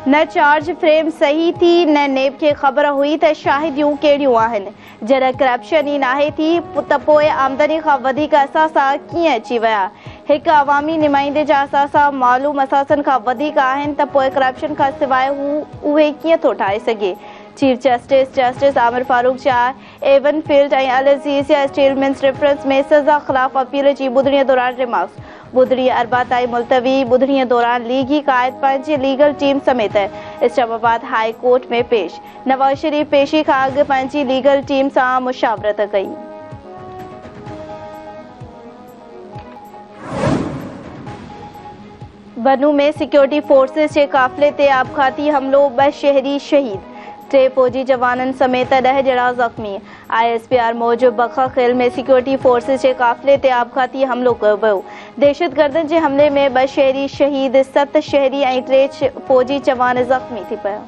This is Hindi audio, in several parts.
न चार्ज फ्रेम सही थी न नेब खे ख़बर हुई त शाहिदियूं कहिड़ियूं आहिनि। जॾहिं करप्शन ई नाहे थी त पोइ आमदनी खां वधीक असासा कीअं अची विया। हिकु अवामी नुमाइंदे जा असासा मालूम असासनि खां वधीक आहिनि त पोइ करप्शन खां सवाइ उहे कीअं थो ठाहे सघे। चीफ जस्टिस आमिर फारूक जा एवन फील्ड ऐं अल अज़ीज़ स्टील मिल्स रेफरेंस में सज़ा ख़िलाफ़ अपील जी ॿुधणीअ दौरान रिमार्क्स। ॿुधणी अरबा ताईं मुलतवी। ॿुधणीअ दौरान लीगी क़ाइद पंहिंजी लीगल टीम समेत इस्लामाबाद हाई कोर्ट में पेश। नवाज़ शरीफ पेशी खां अॻु पंहिंजी लीगल टीम सां मुशावरत कई। बनू में सिक्योरिटी फोर्सेस जे काफ़िले ते आबखाती हमलो, 2 शहरी शहीद, 3 फौजी जवाननि समेत 10 ॼणा ज़ख़्मी। ISPR मूजिबि बखा खेल में सिक्योरिटी फोर्सेस जे काफ़िले ते आबखाती हमलो कयो वियो। दहशतगर्दनि जे हमले में 2 शहरी शहीद, 7 शहरी ऐं 3 फौजी जवान ज़ख़्मी थी पिया।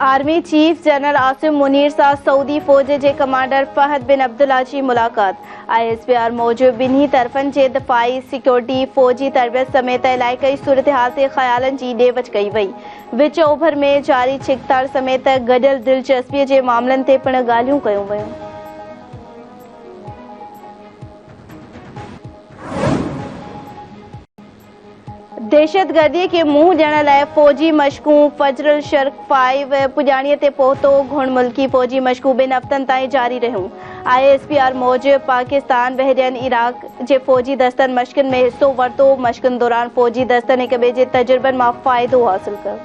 Army chief general Asim Munir सां सऊदी फ़ौज जे कमांडर फहद बिन अब्दुल्ला जी मुलाक़ात। ISPR मूजिबि ॿिन्ही तरफ़नि जे दिफ़ाई, सिक्योरिटी, फ़ौजी तरबियत समेत इलाइक़ई सूरतहाल ते ख़्यालनि जी ॾे वठि कई वई। विच ओभर में जारी छिकताड़ समेत गॾियल दिलचस्पीअ जे मामलनि ते पिणु ॻाल्हियूं कयूं वयूं। दहशतगर्दी के मुंहुं ॾियण लाइ फ़ौजी मशक़ूं। फजरुल शर्क 5 पुॼाणीअ ते पहुतो। घुण मुल्की फ़ौजी मशक़ूं 2 हफ़्तनि ताईं जारी रहियूं। ISPR मूजिबि पाकिस्तान, बहरीन, इराक जे फ़ौजी दस्तनि मशक़नि में हिसो वरितो। मशक़नि दौरान फ़ौजी दस्तनि हिक ॿिए जे तजुर्बनि मां फ़ाइदो हासिल कयो।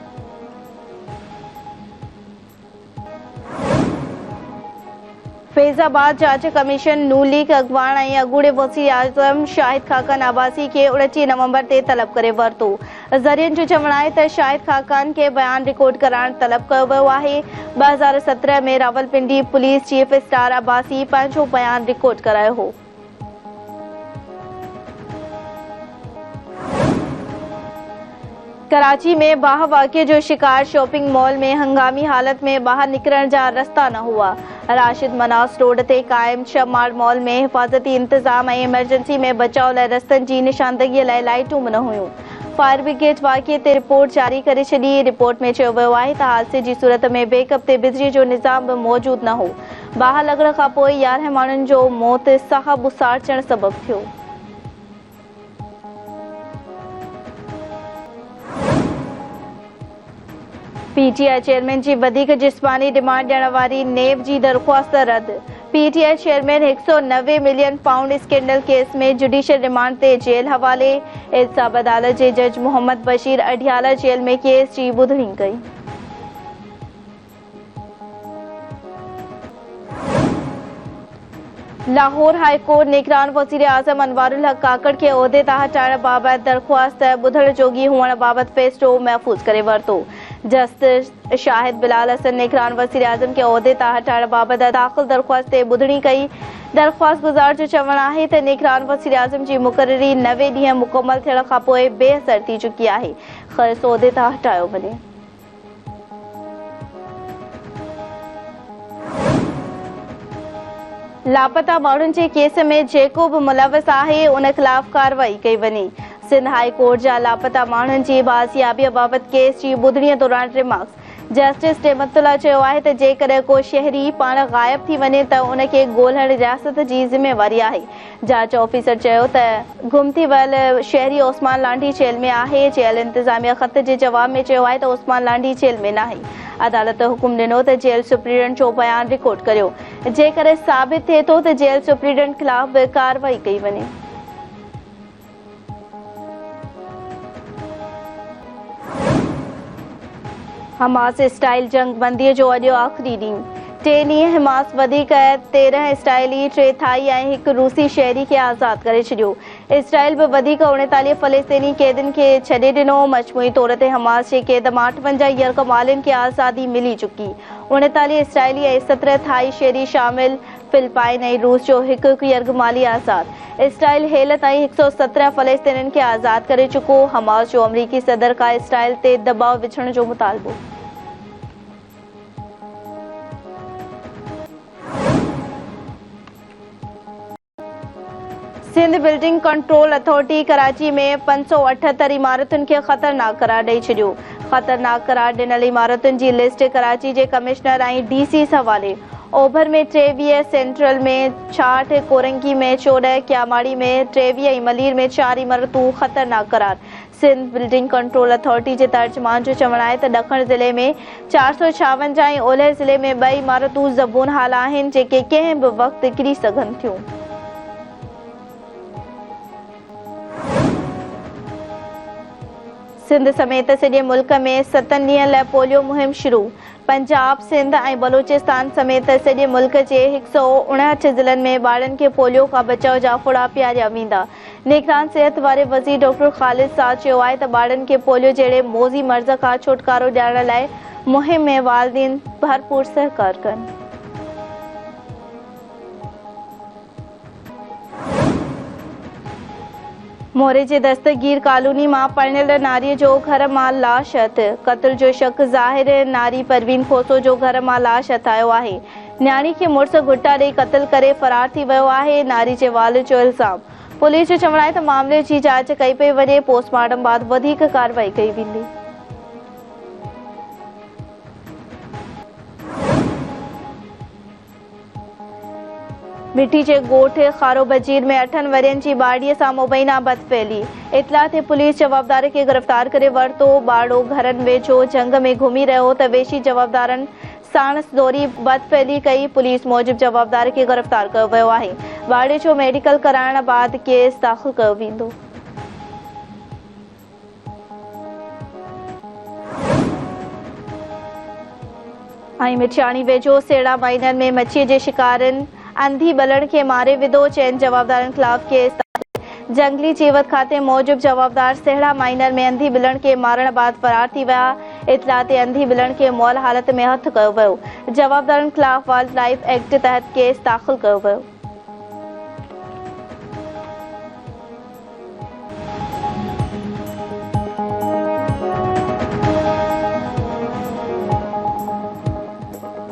फैज़ाबाद जांच कमीशन नून लीग अॻवान ऐं अॻूणे वज़ीर आज़म शाहिद खाक़ान अब्बासी खे 29 नवंबर ते तलब करे वरितो। ज़रियनि जो चवणु आहे त शाहिद खाक़ान खे बयान रिकॉर्ड कराइण तलब कयो वियो आहे। 2017 में Rawalpindi police chief star Abbasi पंहिंजो बयान रिकॉर्ड करायो हो। कराची में बाह वाक़िए जो शिकार। शॉपिंग मॉल में हंगामी हालत में ॿाहिरि निकिरण जा रस्ता न हुआ। राशिद मनास रोड ते क़ाइम शमाल मॉल में हिफ़ाज़ती इंतज़ाम ऐं इमरजेंसी में बचाव लाइ रस्तनि जी निशानदगीअ लाइ लाइटूं न हुयूं। फायर ब्रिगेड वाक़िए ते रिपोर्ट जारी करे छॾी। रिपोर्ट में चयो वियो आहे त हादसे जी सूरत में बेकअप ते बिजली जो निज़ाम बि मौजूदु न हो। बाहि लॻण खां पोइ 11 माण्हुनि जो मौत साह बुसारचण सबबु थियो। PTI चेयरमैन जी वधीक जिस्मानी डिमांड ॾियण वारी नेब जी दरख़्वास्त रद्द। PTI chairman 190 million pound scandal case में जुडिशियल रिमांड ते जेल हवाले। एहतसाब अदालत जे जज मोहम्मद बशीर अडियाला जेल में केस जी ॿुधणी कई। लाहौर हाई कोर्ट निगरान वज़ीर आज़म अनवारुल हक काकड़ खे उहिदे तां हटाइण बाबति दरख़्वास्त ॿुधण जोगी हुअण बाबति फ़ैसिलो महफ़ूज़ करे वरितो। जस्टिस शाहिद बिलाल हसन निगरान वज़ीर आज़म खे उहिदे तां हटाइण बाबति दाख़िल दरख़्वास्त ते ॿुधणी कई। दरख़्वास्त गुज़ार जो चवणु आहे त निगरान वज़ीर आज़म जी मुक़ररी 90 ॾींहं मुकमल थियण खां पोइ बेअसर थी चुकी आहे। ख़ैसि उहिदे तां हटायो वञे। लापता माण्हुनि जे केस में जेको बि मुलविस आहे उन ख़िलाफ़ कार्रवाई कई वञे। सिंध हाई कोर्ट जा लापता माण्हुनि जी बाज़ियाबीअ बाबति केस जी ॿुधणीअ दौरान रिमार्क्स। जस्टिस नेमतुल्ला चयो आहे त जेकॾहिं को शहरी पाण ग़ाइब थी वञे त उनखे ॻोल्हण रियासत जी ज़िम्मेवारी आहे। जांच ऑफिसर चयो त गुम थी वियल शहरी ओस्मान लांडी जेल में आहे। जेल इंतज़ामिया ख़त जे जवाब में चयो आहे त ओस्मान लांडी जेल में नाहे। अदालत हुकुम ॾिनो त जेल सुप्रीडेंट जो बयान रिकॉर्ड करियो। जेकॾहिं साबित थिए थो त जेल सुप्रीडेंट ख़िलाफ़ बि कार्रवाई कई वञे। हमास इसराइल जंग बंदीअ जो अॼु आख़िरी ॾींहुं। 3 ॾींहं हमास वधीक 13 इसराइली, 3 थाई ऐं 1 रूसी शहरी खे आज़ाद करे छॾियो। इसराइल बि वधीक 39 फ़लस्तीनी क़ैदियुनि खे छॾे ॾिनो। मजमूई तौर ते हमास जे क़ैद मां 58 यरग़मालियुनि खे आज़ादी मिली चुकी। 39 इसराइली ऐं 17 थाई शहरी शामिल। फिलिपाइन ऐं रूस जो हिकु यरग़माली आज़ाद। इसराइल हेल ताईं 117 फ़लस्तीनियुनि खे आज़ाद करे चुको। हमास जो अमरीकी सदर खां इसराइल ते दबाव विझण जो मुतालबो। Sindh building control authority Karachi में 578 इमारतुनि खे ख़तरनाक करार ॾेई छॾियो। ख़तरनाक करार ॾिनल इमारतुनि जी लिस्ट कराची जे कमिश्नर ऐं DC हवाले। ओभर में 23, सेंट्रल में 66, कोरंगी में 14, क्यामाड़ी में 23 ऐं मलीर में 4 इमारतूं ख़तरनाक करार। सिंध बिल्डिंग कंट्रोल अथॉरिटी जे तर्जुमान जो चवणु आहे त ॾखण ज़िले में 456 ऐं ओलह ज़िले में 2 इमारतूं ज़बून हाल आहिनि जेके कंहिं बि वक़्तु किरी सघनि थियूं। सिंध समेत सॼे मुल्क में 7 ॾींहनि लाइ पोलियो मुहिम शुरू। पंजाब, सिंध ऐं बलूचिस्तान समेत सॼे मुल्क जे 159 ज़िलनि में ॿारनि खे पोलियो खां बचाव जा फुड़ा पियारिया वेंदा। निगरान सिहत वारे वज़ीर डॉक्टर ख़ालिद साद चयो आहे त ॿारनि खे पोलियो जहिड़े मोज़ी मर्ज़ खां छुटकारो ॾियारण लाइ मुहिम में वालिदैन भरपूर सहकार कनि। मोरे जे दस्तगीर कॉलोनी मां परिणियल नारीअ जो घर मां लाश हथ। क़त्ल जो शक ज़ाहिर नारी परवीन खोसो जो घर मां लाश हथ आयो आहे। न्याणी खे मुड़ुस घुटा ॾेई क़त्ल करे फरार थी वियो आहे। नारी जे वालिद जो इल्ज़ाम। पुलिस जो चवणु आहे त मामले जी जांच कई पई वञे, पोस्टमार्टम बाद वधीक कार्रवाई कई वेंदी। मिठी जे ॻोठ खारो बजीर में 8 वरियनि जी ॿाड़ीअ सां मुबैना बदफ़ैली। इतला ते पुलिस जवाबदार खे गिरफ़्तार करे वरितो। ॿाड़ो घरनि वेझो जंग में घुमी रहियो त वेशी जवाबदारनि साणस दौरी बदफ़ैली कई। पुलिस मूजिबि जवाबदार खे गिरफ़्तार कयो वियो आहे। ॿाड़े जो मेडिकल कराइण बाद केस दाख़िल कयो वेंदो। ऐं मिठियाणी वेझो सेड़ा माइनर में मच्छीअ जे शिकारनि अंधी ॿलण खे मारे विधो। चइनि जवाबदारनि ख़िलाफ़ केस। जंगली जीवत खाते मूजिबि जवाबदार सेड़ा माइनर में अंधी ॿिलण खे मारण बाद फरार थी विया। इतला ते अंधी ॿिलण खे मुअल हालत में हथ कयो वियो। जवाबदारनि ख़िलाफ़ वाइल्ड लाइफ एक्ट तहत केस दाख़िल कयो वियो।